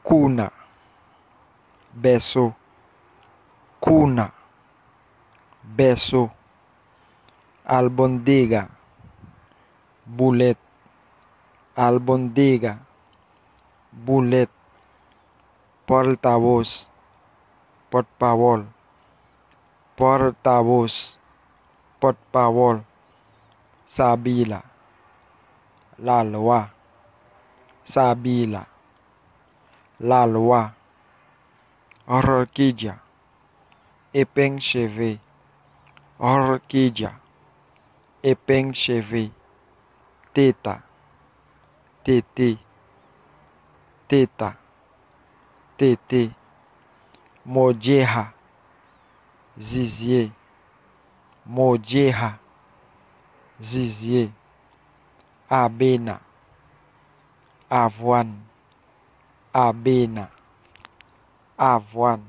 cuna, beso, cuna, beso, albondega, boulette, albondega, boulette, porta-voz, porte-parole, porta-voz, porte-parole, sabila, la loi, sabila, la loi, orquídea, épingle cheveux, orquídea, épingle cheveux, teta, tété, teta, tété, molleja, zizier, molleja, zizier, abena, avoine, abena, avoine,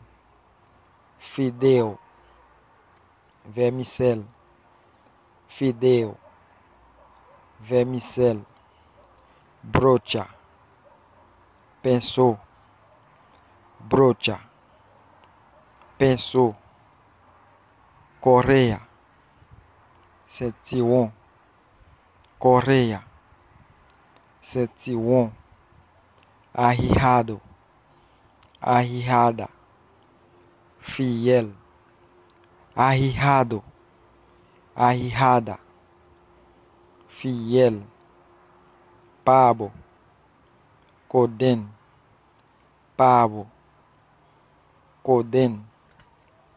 fideu, vermicelle, fideu, vermicelle, brocha, pinceau, brocha, pinceau, correia, ceinturon, correia, ceinturon, arriado, arriada, fiel, arriado, arriada, fiel, pavo, coden, pavo, coden,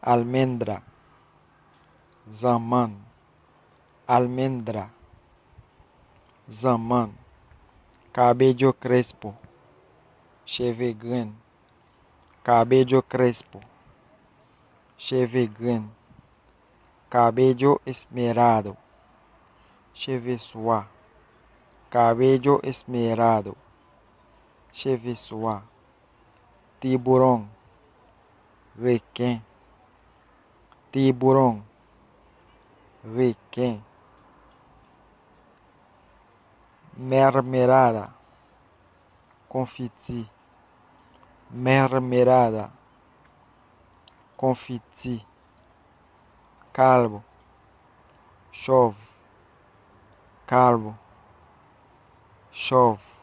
almendra, zaman, almendra, zaman, cabello crespo, cheveux green, cabello crespo, cheveux green, cabello esmerado, cheveux soie, cabello esmerado, cheveux soie, tiburón, requin, tiburón, requin, mermelada, confiti, mermelada, confiti, calvo, chove, calvo, chove.